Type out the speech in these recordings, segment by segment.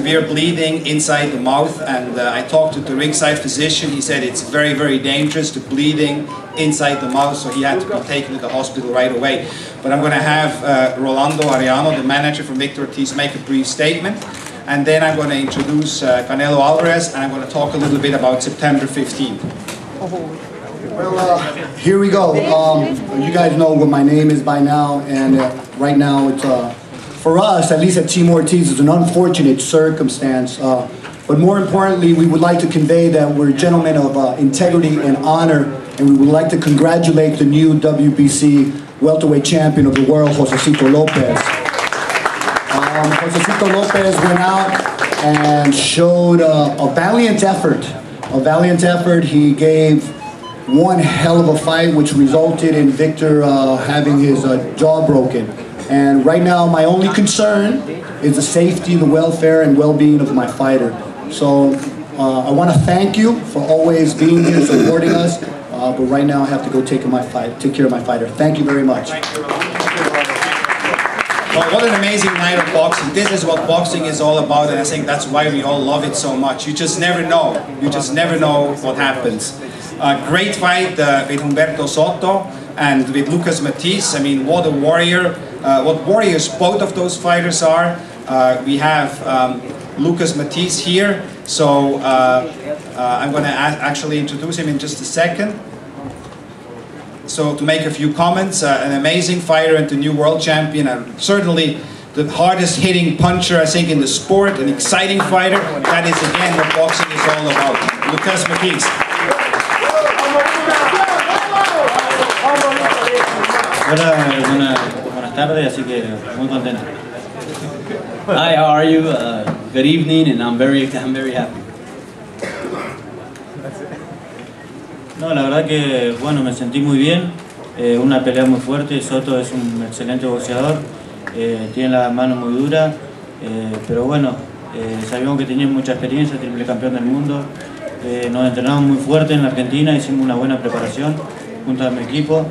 severe bleeding inside the mouth, and I talked to the ringside physician. He said it's very, very dangerous, the bleeding inside the mouth, so he had to be taken to the hospital right away. But I'm going to have Rolando Arellano, the manager from Victor Ortiz, make a brief statement, and then I'm going to introduce Canelo Alvarez, and I'm going to talk a little bit about September 15th. Well, here we go. You guys know what my name is by now, and right now it's, for us, at least at Team Ortiz, it's an unfortunate circumstance. But more importantly, we would like to convey that we're gentlemen of integrity and honor, and we would like to congratulate the new WBC welterweight champion of the world, Josesito Lopez. Josesito Lopez went out and showed a valiant effort. A valiant effort. He gave one hell of a fight, which resulted in Victor having his jaw broken. And right now, my only concern is the safety, the welfare, and well-being of my fighter. So I want to thank you for always being here, supporting us. But right now, I have to go take care of my fighter. Thank you very much. Well, what an amazing night of boxing. This is what boxing is all about, and I think that's why we all love it so much. You just never know. You just never know what happens. Great fight with Humberto Soto and with Lucas Matisse. I mean, what a warrior. What warriors both of those fighters are. We have Lucas Matisse here, so I'm going to actually introduce him in just a second. So to make a few comments, an amazing fighter and the new world champion, and certainly the hardest hitting puncher I think in the sport, an exciting fighter. That is again what boxing is all about. Lucas Matisse. Hola, buenas tardes, así que muy contento. Hi, how are you? Good evening, and I'm very happy. No, la verdad que, bueno, me sentí muy bien. Una pelea muy fuerte. Soto es un excelente boxeador. Tiene las manos muy duras. Pero bueno, sabíamos que tenía mucha experiencia, triple campeón del mundo. Nos entrenamos muy fuerte en la Argentina, hicimos una buena preparación junto a mi equipo.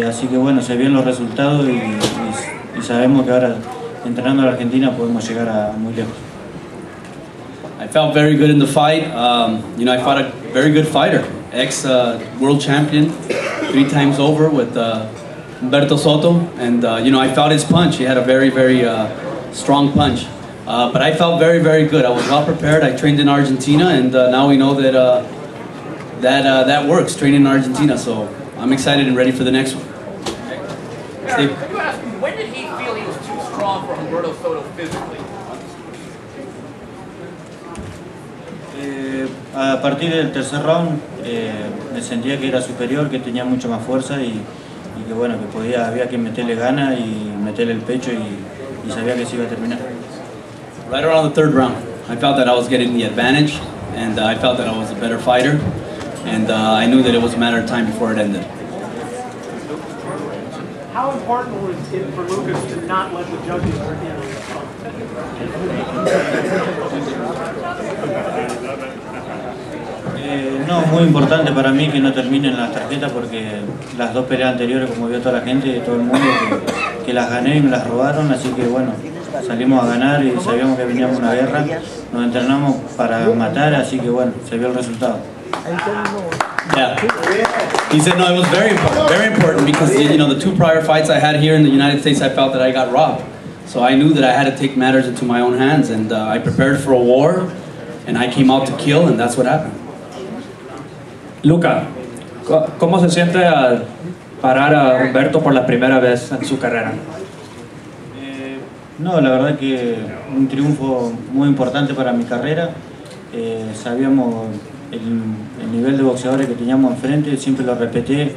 Así que bueno, se vieron los resultados y sabemos que ahora entrenando a la Argentina podemos llegar a muy lejos. I felt very good in the fight. You know, I fought a very good fighter, ex-world champion, 3 times over with Humberto Soto, and you know, I felt his punch. He had a very, very strong punch. But I felt very, very good. I was well prepared. I trained in Argentina, and now we know that that works, training in Argentina. So I'm excited and ready for the next one. Steve? You asked me, when did he feel he was too strong for Humberto Soto physically? A partir del tercer round me sentía que era superior, que tenía mucho más fuerza y que bueno, que había que meterle ganas y meterle el pecho y sabía que se iba a terminar. Right around the 3rd round, I felt that I was getting the advantage, and I felt that I was a better fighter, and I knew that it was a matter of time before it ended. How important was it for Lucas to not let the judges in? No, muy importante para mí que no terminen las tarjetas porque las 2 peleas anteriores, como vio toda la gente, todo el mundo, que las gané y me las robaron, así que bueno, salimos a ganar y sabíamos que veníamos una guerra, nos entrenamos para matar, así que bueno, se vio el resultado. Yeah, he said no, it was very important because you know the 2 prior fights I had here in the United States, I felt that I got robbed. So I knew that I had to take matters into my own hands, and I prepared for a war, and I came out to kill, and that's what happened. Luca, ¿cómo se siente al parar a Humberto por la primera vez en su carrera? No, la verdad que un triunfo muy importante para mi carrera. Sabíamos el nivel de boxeadores que teníamos enfrente, siempre lo repetí,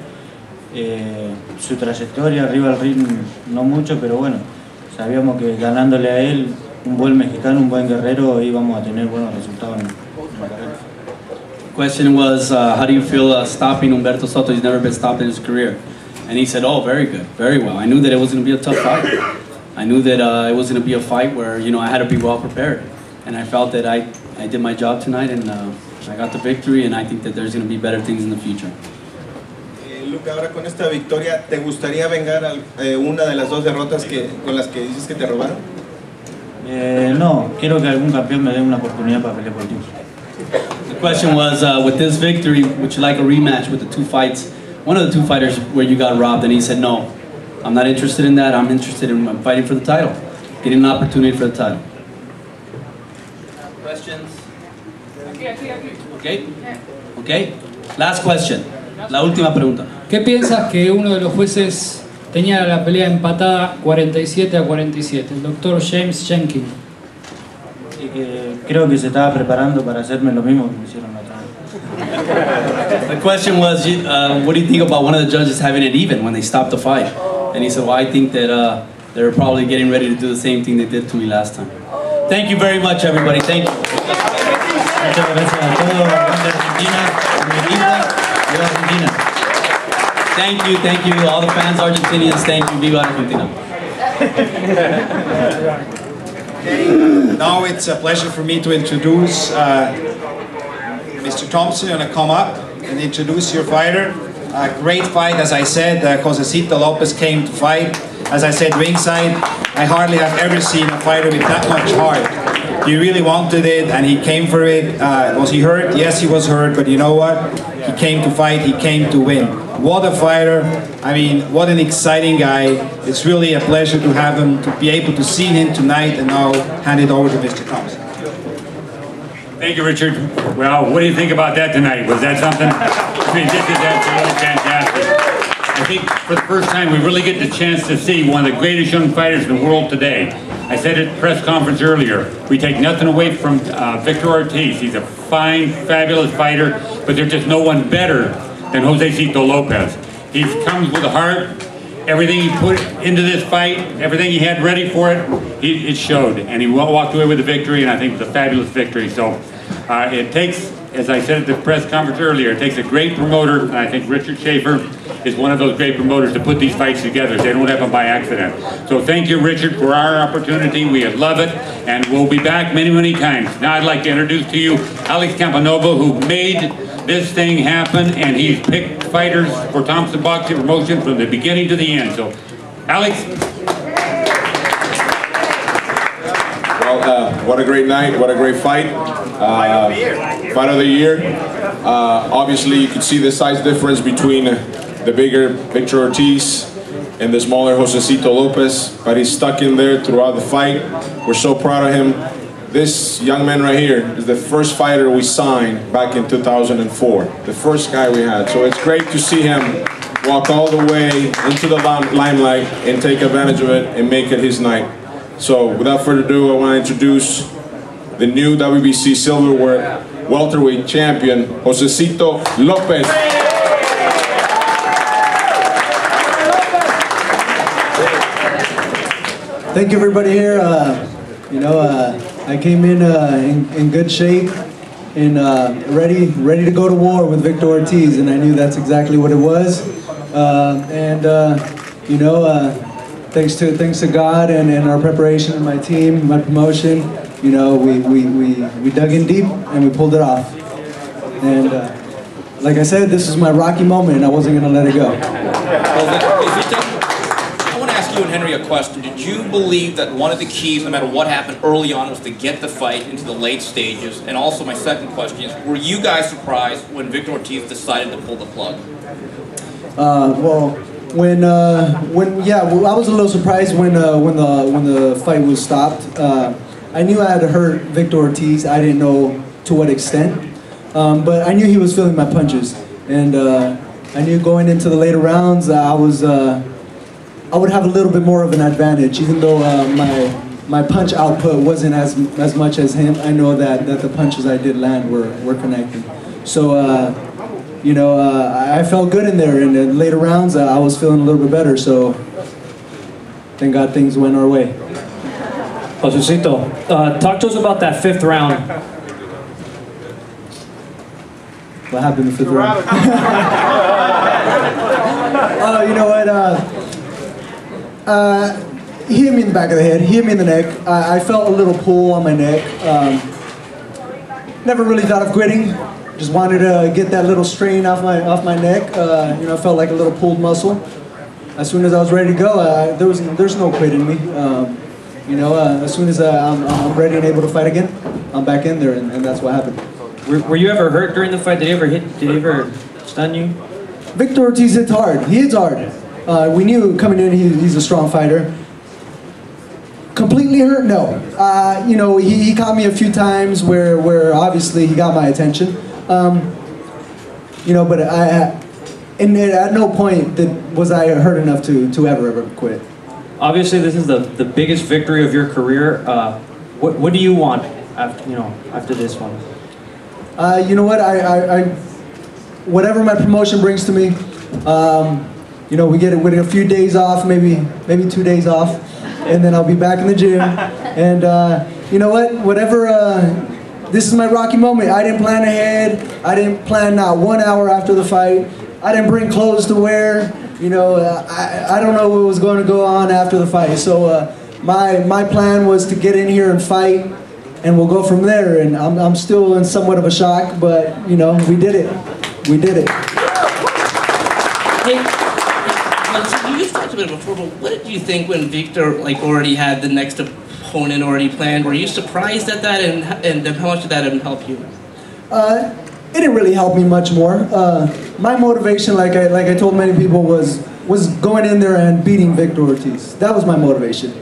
su trayectoria arriba del ring no mucho, pero bueno, sabíamos que ganándole a él, un buen mexicano, un buen guerrero, íbamos a tener buenos resultados en la carrera. The question was, how do you feel stopping Humberto Soto? He's never been stopped in his career. And he said, oh, very good, very well. I knew that it was going to be a tough fight. I knew that it was going to be a fight where, you know, I had to be well prepared. And I felt that I did my job tonight, and I got the victory, and I think that there's going to be better things in the future. Luca, ahora con esta victoria, ¿te gustaría vengar una de las 2 derrotas con las que dices que te robaron? No, quiero que algún campeón me dé una oportunidad para pelear por el título. The question was, with this victory, would you like a rematch with the two fights? One of the two fighters where you got robbed, and he said, no, I'm not interested in that. I'm interested in fighting for the title, getting an opportunity for the title. Questions? Okay. Okay. Last question. La última pregunta. ¿Qué piensas que uno de los jueces tenía la pelea empatada 47-47? El doctor James Jenkins. Y que creo que se estaba preparando para hacerme lo mismo que me hicieron la otra vez. The question was, what do you think about one of the judges having it even when they stopped the fight? And he said, well, I think that they're probably getting ready to do the same thing they did to me last time. Thank you very much, everybody. Thank you. Muchas gracias a todos, de Argentina, viva Argentina. Thank you, all the fans, Argentinians. Thank you, viva Argentina. Now it's a pleasure for me to introduce Mr. Thompson. You're going to come up and introduce your fighter. A great fight, as I said. Josesito Lopez came to fight. As I said, ringside, I hardly have ever seen a fighter with that much heart. He really wanted it, and he came for it. Was he hurt? Yes, he was hurt, but you know what? He came to fight, he came to win. What a fighter. I mean, what an exciting guy. It's really a pleasure to have him, to be able to see him tonight, and now hand it over to Mr. Thompson. Thank you, Richard. Well, what do you think about that tonight? Was that something? I mean, this is absolutely fantastic. I think for the first time we really get the chance to see one of the greatest young fighters in the world today. I said at the press conference earlier, we take nothing away from Victor Ortiz. He's a fine, fabulous fighter, but there's just no one better than Josesito Lopez. He comes with a heart. Everything he put into this fight, everything he had ready for it, it showed. And he walked away with a victory, and I think it was a fabulous victory. So it takes, as I said at the press conference earlier, it takes a great promoter, and I think Richard Schaefer is one of those great promoters to put these fights together. They don't happen by accident. So thank you, Richard, for our opportunity. We love it, and we'll be back many, many times. Now I'd like to introduce to you Alex Campanova, who made this thing happen, and he's picked fighters for Thompson Boxing Promotion from the beginning to the end. So, Alex. Well, what a great night, what a great fight. Fight of the year. Obviously, you can see the size difference between the bigger Victor Ortiz and the smaller Josesito Lopez, but he's stuck in there throughout the fight. We're so proud of him. This young man right here is the first fighter we signed back in 2004, the first guy we had. So it's great to see him walk all the way into the limelight and take advantage of it and make it his night. So without further ado, I want to introduce the new WBC silverweight welterweight champion, Josesito Lopez. Thank you, everybody here. I came in good shape and ready to go to war with Victor Ortiz, and I knew that's exactly what it was. Thanks to God and our preparation and my team, my promotion, we dug in deep and we pulled it off. And like I said, this is my rocky moment, and I wasn't going to let it go. I want to ask you and Henry a question. Did you believe that one of the keys, no matter what happened early on, was to get the fight into the late stages? And also my second question is, were you guys surprised when Victor Ortiz decided to pull the plug? I was a little surprised when the fight was stopped. I knew I had hurt Victor Ortiz. I didn't know to what extent, but I knew he was feeling my punches, and I knew going into the later rounds I would have a little bit more of an advantage, even though my punch output wasn't as much as him. I know that the punches I did land were connecting. So I felt good in there. In the later rounds, I was feeling a little bit better. So thank God things went our way. Josesito, talk to us about that fifth round. What happened in the fifth round? Oh, you know what? He hit me in the back of the head. He hit me in the neck. I felt a little pull on my neck. Never really thought of quitting. Just wanted to get that little strain off my neck. I felt like a little pulled muscle. As soon as I was ready to go, there's no quit in me. You know, as soon as I'm ready and able to fight again, I'm back in there, and that's what happened. Were you ever hurt during the fight? Did he ever stun you? Victor Ortiz hits hard. He hits hard. We knew coming in he's a strong fighter. Completely hurt? No. You know, he caught me a few times where obviously he got my attention. You know, but and at no point was I hurt enough to ever quit. Obviously, this is the biggest victory of your career. What do you want after this one? You know what? Whatever my promotion brings to me, you know, we get a few days off, maybe 2 days off, and then I'll be back in the gym. And you know what? Whatever. This is my Rocky moment. I didn't plan ahead. I didn't plan not 1 hour after the fight. I didn't bring clothes to wear. You know, I don't know what was going to go on after the fight. So my plan was to get in here and fight, and we'll go from there. And I'm still in somewhat of a shock, but you know, we did it. We did it. Hey, you talked about it before, but what did you think when Victor already had the next opponent already planned? Were you surprised at that, and how much did that help you? It didn't really help me much more. My motivation, like I told many people, was going in there and beating Victor Ortiz. That was my motivation.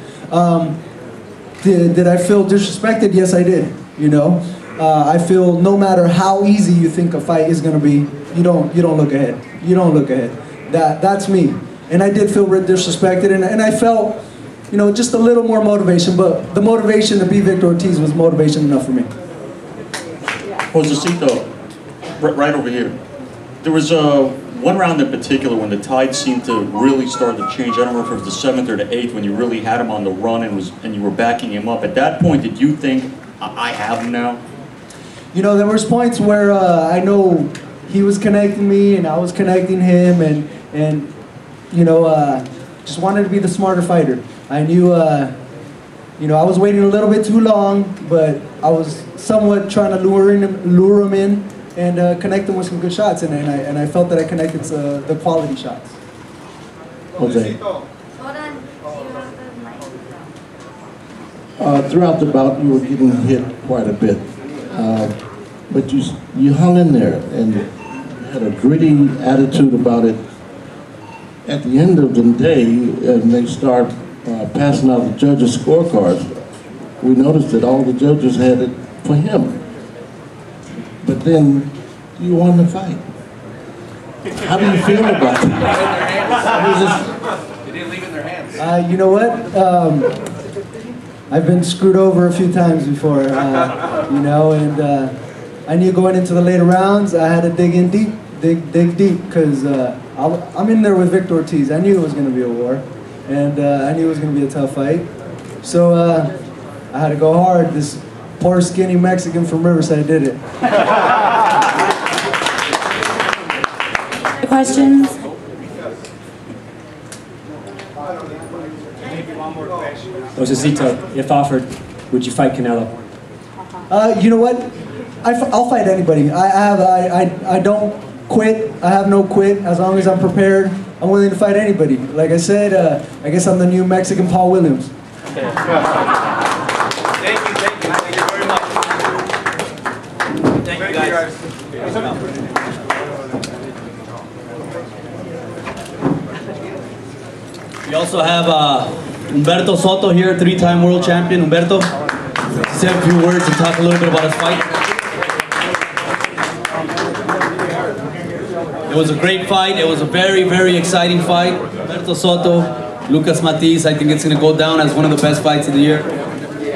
Did I feel disrespected? Yes, I did. You know, I feel no matter how easy you think a fight is going to be, you don't look ahead. You don't look ahead. That's me. And I did feel disrespected, and I felt, you know, just a little more motivation. But the motivation to beat Victor Ortiz was motivation enough for me. Josesito, right over here. There was one round in particular when the tide seemed to really start to change. I don't remember if it was the 7th or the 8th when you really had him on the run and you were backing him up. At that point, did you think, I have him now? You know, there was points where I know he was connecting me and I was connecting him, and you know, just wanted to be the smarter fighter. I knew, you know, I was waiting a little bit too long, but I was somewhat trying to lure him in and connect him with some good shots, and I felt that I connected the quality shots. Jose. Throughout the bout, you were getting hit quite a bit, but you hung in there and had a gritty attitude about it. At the end of the day, and they start passing out the judges' scorecards, we noticed that all the judges had it for him. But then you won the fight. How do you feel about it? They didn't leave it in their hands. You know what? I've been screwed over a few times before, you know, and I knew going into the later rounds, I had to dig in deep, dig deep, because I'm in there with Victor Ortiz. I knew it was going to be a war, and I knew it was going to be a tough fight. So I had to go hard. This poor skinny Mexican from Riverside did it. Questions? Josesito, if offered, would you fight Canelo? You know what? I'll fight anybody. I don't quit. I have no quit. As long as I'm prepared, I'm willing to fight anybody. Like I said, I guess I'm the new Mexican Paul Williams. Thank you very much. Thank you guys. We also have Humberto Soto here, 3-time world champion. Humberto, say a few words and talk a little bit about his fight. It was a great fight. It was a very, very exciting fight. Humberto Soto, Lucas Matiz, I think it's going to go down as one of the best fights of the year.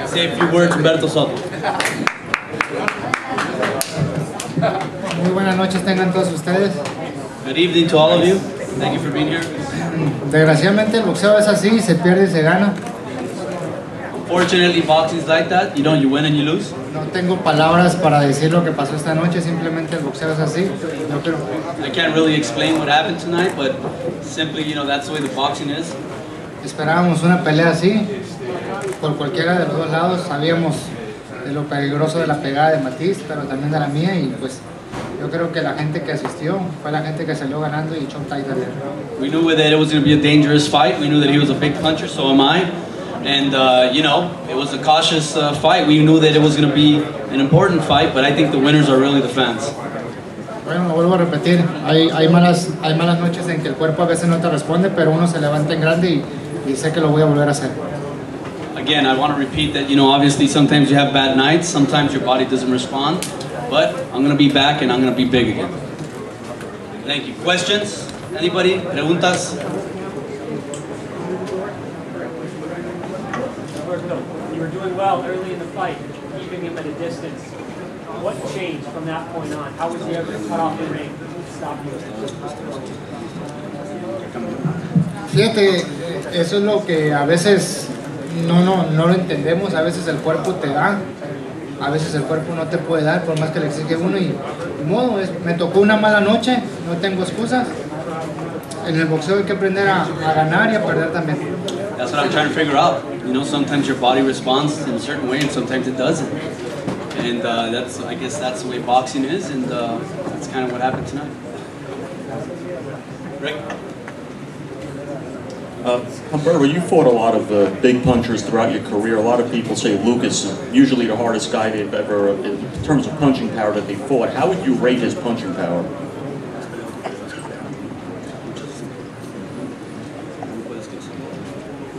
Say a few words, Humberto Soto. Muy buenas noches tengan todos ustedes. Good evening to all of you. Thank you for being here. Desgraciadamente el boxeo es así, se pierde y se gana. Unfortunately, boxing is like that. You win and you lose. No tengo palabras para decir lo que pasó esta noche, simplemente el boxeo es así. Yo creo. I can't really explain what happened tonight, but simply, that's the way the boxing is. Esperábamos una pelea así, por cualquiera de los dos lados. Sabíamos de lo peligroso de la pegada de Matiz, pero también de la mía, y pues yo creo que la gente que asistió fue la gente que salió ganando y echó tight. We knew that it was going to be a dangerous fight. We knew that he was a big puncher, so am I. And, you know, it was a cautious fight. We knew that it was going to be an important fight, but I think the winners are really the fans. Bueno, lo vuelvo a repetir, hay malas noches en que el cuerpo a veces no te responde, pero uno se levanta en grande y sé que lo voy a volver a hacer. Again, I want to repeat that, you know, obviously sometimes you have bad nights, sometimes your body doesn't respond, but I'm going to be back and I'm going to be big again. Thank you. Questions? Anybody? Preguntas? You were doing well early in the fight, keeping him at a distance. What changed from that point on? How was he able to cut off the ring and stop you? Fíjate, eso es lo que a veces no lo entendemos. A veces el cuerpo te da, a veces el cuerpo no te puede dar, por más que le exige uno. Y modo, me tocó una mala noche, no tengo excusas. En el boxeo hay que aprender a ganar y a perder también. That's what I'm trying to figure out. You know, sometimes your body responds in a certain way and sometimes it doesn't. And I guess that's the way boxing is, and that's kind of what happened tonight. Rick? Humberto, you fought a lot of big punchers throughout your career. A lot of people say Lucas is usually the hardest guy they've ever, in terms of punching power that they fought. How would you rate his punching power?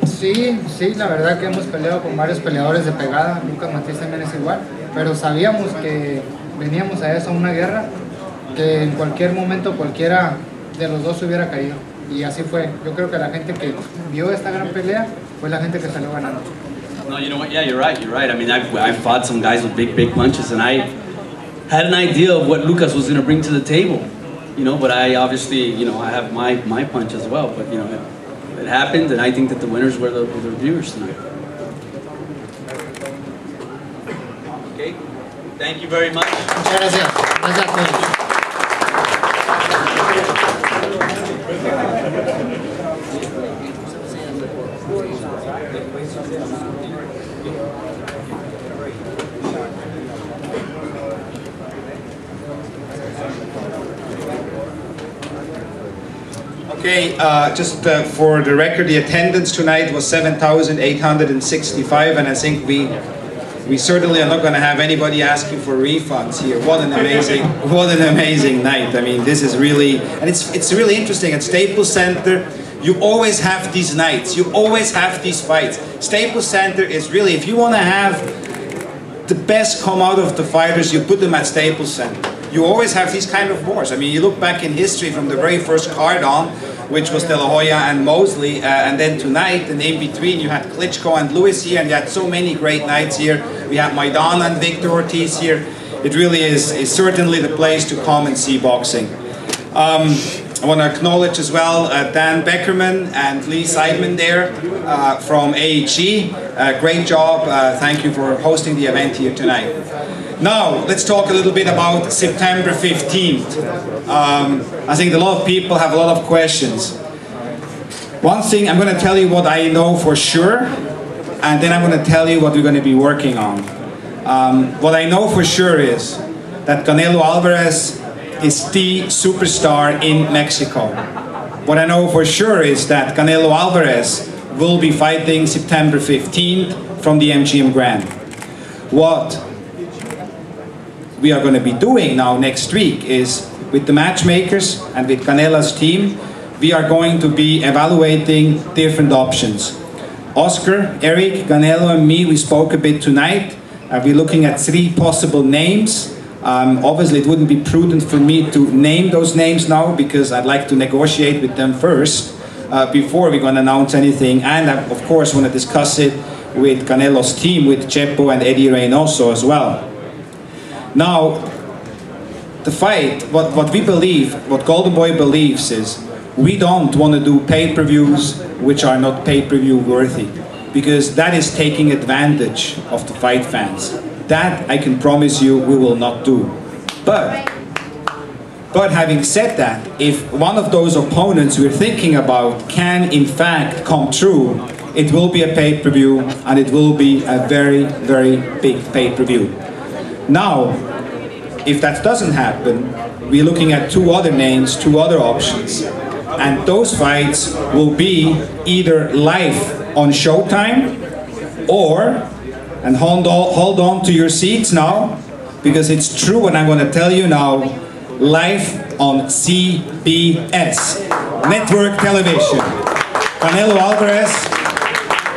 Sí, la verdad que hemos peleado con varios peleadores de pegada. Lucas Matiz también es igual, pero sabíamos que veníamos a eso, a una guerra, que en cualquier momento cualquiera de los dos hubiera caído. Y así fue. Yo creo que la gente que vio esta gran pelea fue la gente que salió ganando. No, you know what? Yeah, you're right. I mean, I've fought some guys with big punches, and I had an idea of what Lucas was going to bring to the table. You know, but I obviously, you know, I have my punch as well. But you know, it happened, and I think that the winners were the viewers tonight. Okay, thank you very much. Muchas gracias. Gracias a todos. Okay, just for the record, the attendance tonight was 7,865, and I think we certainly are not going to have anybody asking for refunds here. What an amazing night! I mean, this is really, and it's really interesting at Staples Center. You always have these nights. You always have these fights. Staples Center is really, if you want to have the best come out of the fighters, you put them at Staples Center. You always have these kind of wars. I mean, you look back in history from the very first card on, which was De La Hoya and Mosley, and then tonight, and in between you had Klitschko and Lewis here, and you had so many great nights here. We had Maidana and Victor Ortiz here. It really is certainly the place to come and see boxing. I want to acknowledge as well Dan Beckerman and Lee Seidman there from AHE. Great job. Thank you for hosting the event here tonight. Now, let's talk a little bit about September 15th. I think a lot of people have a lot of questions. One thing, I'm going to tell you what I know for sure, and then I'm going to tell you what we're going to be working on. What I know for sure is that Canelo Alvarez is the superstar in Mexico. What I know for sure is that Canelo Alvarez will be fighting September 15th from the MGM Grand. What we are going to be doing now next week is, with the matchmakers and with Canelo's team, we are going to be evaluating different options. Oscar, Eric, Canelo and me, we spoke a bit tonight. We're looking at 3 possible names. Obviously it wouldn't be prudent for me to name those names now, because I'd like to negotiate with them first before we're going to announce anything, and I of course want to discuss it with Canelo's team, with Chepo and Eddie Reynoso as well. Now, the fight, what we believe, what Golden Boy believes is, we don't want to do pay-per-views which are not pay-per-view worthy, because that is taking advantage of the fight fans. That, I can promise you, we will not do. But having said that, if one of those opponents we're thinking about can in fact come true, it will be a pay-per-view, and it will be a very, very big pay-per-view. Now, if that doesn't happen, we're looking at 2 other names, 2 other options. And those fights will be either live on Showtime, Or, and hold on to your seats now, because it's true what I'm going to tell you now, live on CBS, network television. Canelo Alvarez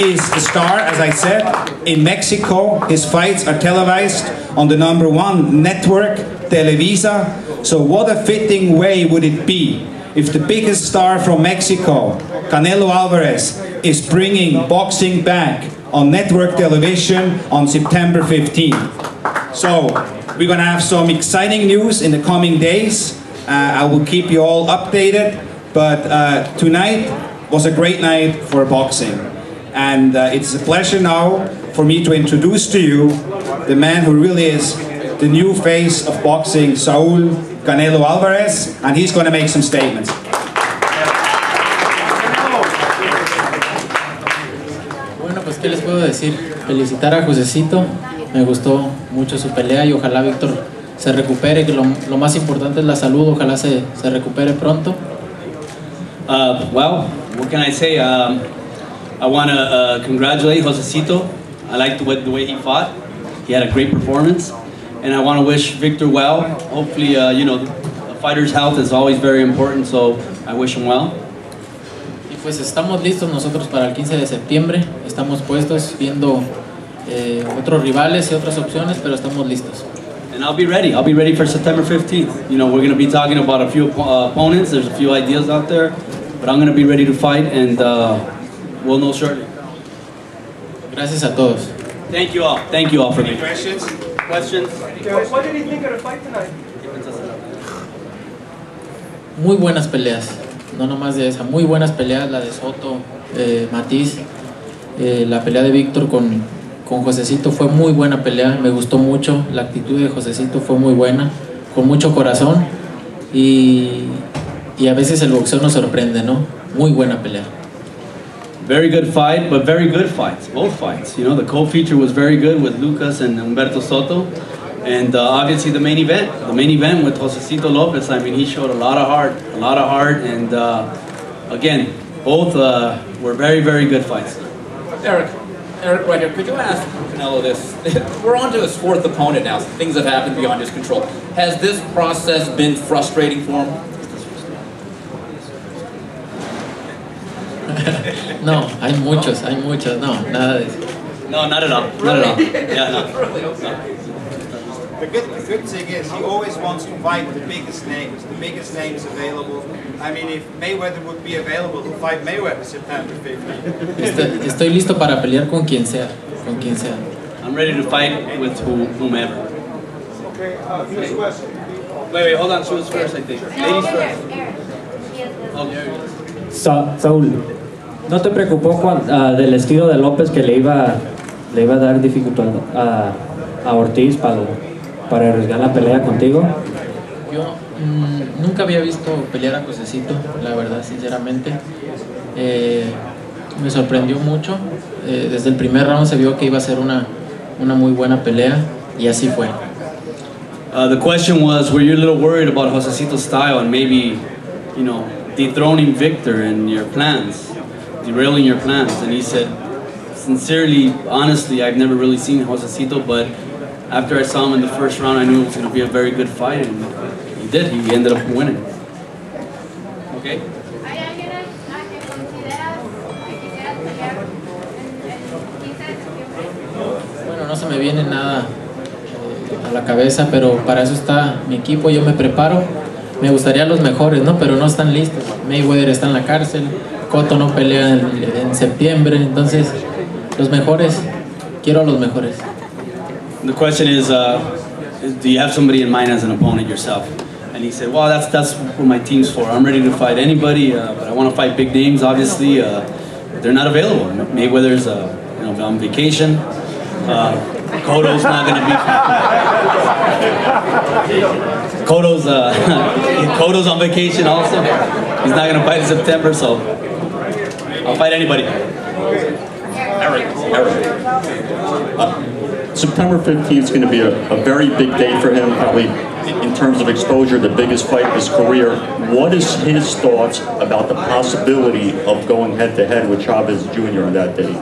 is the star, as I said, in Mexico. His fights are televised on the #1 network, Televisa. So what a fitting way would it be if the biggest star from Mexico, Canelo Alvarez, is bringing boxing back on network television on September 15th. So we're gonna have some exciting news in the coming days. I will keep you all updated, but tonight was a great night for boxing. And it's a pleasure now for me to introduce to you the man who really is the new face of boxing, Saúl Canelo Alvarez, and he's going to make some statements. Bueno, pues qué les puedo decir, felicitar a Josesito, me gustó mucho su pelea y ojalá Víctor se recupere, que lo más importante es la salud, ojalá se recupere pronto. Well, what can I say? I want to congratulate Josesito. I liked the way he fought. He had a great performance. And I want to wish Victor well. Hopefully, you know, the fighter's health is always very important, so I wish him well. Y pues estamos listos nosotros para el 15 de septiembre. Estamos puestos viendo otros rivales y otras opciones, pero estamos listos. And I'll be ready. I'll be ready for September 15th. You know, we're going to be talking about a few opponents. There's a few ideas out there, but I'm going to be ready to fight, and we'll know shortly. Gracias a todos. Thank you all. Thank you all for me. Questions? Questions? What did he think of the fight tonight? Muy buenas peleas, no nomás de esa, muy buenas peleas, la de Soto, Matiz, la pelea de Víctor con Josesito fue muy buena pelea, me gustó mucho, la actitud de Josesito fue muy buena, con mucho corazón y a veces el boxeo nos sorprende, ¿no? Muy buena pelea. Very good fight, but very good fights, both fights. You know, the co-feature was very good with Lucas and Humberto Soto. And obviously the main event with Josesito Lopez, I mean, he showed a lot of heart, and again, both were very, very good fights. Eric, right here, could you ask Canelo this? We're on to his fourth opponent now, things have happened beyond his control. Has this process been frustrating for him? No, hay muchos, no, nada de eso. No, not at all, not at all. Yeah, no. The good thing is he always wants to fight the biggest names available. I mean, if Mayweather would be available to fight Mayweather September 15th. Estoy listo para pelear con quien sea, I'm ready to fight with whomever. Okay, next question. Wait, hold on, she was first, I think. Ladies first. Saúl, ¿no te preocupó del estilo de López que le iba a dar dificultad a Ortiz para arriesgar la pelea contigo? Yo nunca había visto pelear a Josesito, la verdad, sinceramente. Me sorprendió mucho. Desde el primer round se vio que iba a ser una muy buena pelea y así fue. The question was, were you a little worried about Josesito's style and maybe, you know, dethroning Victor in your plans, derailing your plans? And he said, sincerely, honestly, I've never really seen Josesito, but after I saw him in the first round, I knew it was going to be a very good fight, and he did. He ended up winning. Okay? Bueno, no se me viene nada a la cabeza, pero para eso está mi equipo, yo me preparo. Me gustaría los mejores, ¿no? Pero no están listos. Mayweather está en la cárcel, Cotto no pelea en septiembre, entonces los mejores, quiero a los mejores. The question is, do you have somebody in mind as an opponent yourself? And he said, well, that's what my team's for. I'm ready to fight anybody, but I want to fight big names, obviously. They're not available. Mayweather's on vacation. Cotto's not going to be... Cotto's on vacation also. He's not going to fight in September, so I'll fight anybody. Eric. September 15th is going to be a very big day for him, probably in terms of exposure, the biggest fight of his career. What is his thoughts about the possibility of going head-to-head with Chavez Jr. on that day?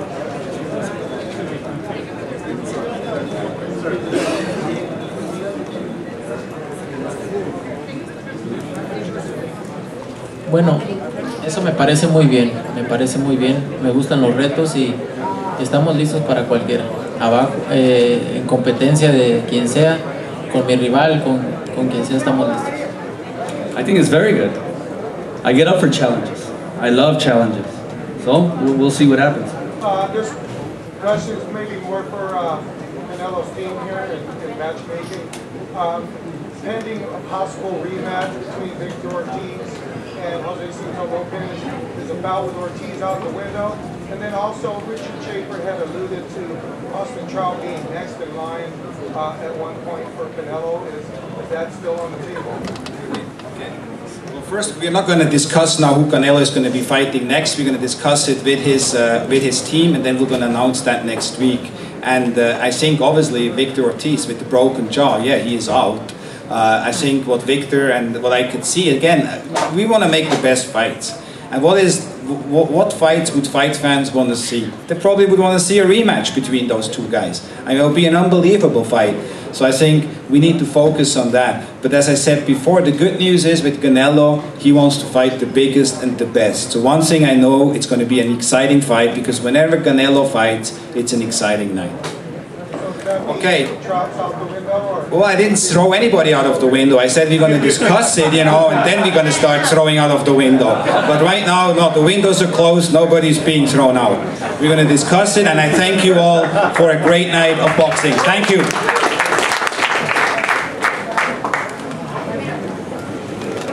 Bueno, eso me parece muy bien, me gustan los retos y estamos listos para cualquiera. Abajo, en competencia de quien sea, con mi rival, con quien sea, estamos listos. I think it's very good. I get up for challenges. I love challenges. So we'll see what happens. This question is maybe more for Canelo's team here in matchmaking. Pending a possible rematch between Victor Ortiz and Josesito Lopez, is a bout with Ortiz out the window. And then also Richard Schaefer had alluded to Austin Trout being next in line at one point for Canelo. Is that still on the table? Well, first, we're not going to discuss now who Canelo is going to be fighting next. We're going to discuss it with his team, and then we're going to announce that next week. And I think, obviously, Victor Ortiz with the broken jaw, yeah, he is out. I think what Victor and what I could see, again, we want to make the best fights. And what fights would fight fans want to see? They probably would want to see a rematch between those two guys. I mean, it will be an unbelievable fight. So I think we need to focus on that. But as I said before, the good news is with Canelo, he wants to fight the biggest and the best. So one thing I know, it's going to be an exciting fight, because whenever Canelo fights, it's an exciting night. Okay. Well, I didn't throw anybody out of the window. I said we're going to discuss it, you know, and then we're going to start throwing out of the window. But right now, no, the windows are closed. Nobody's being thrown out. We're going to discuss it, and I thank you all for a great night of boxing. Thank you.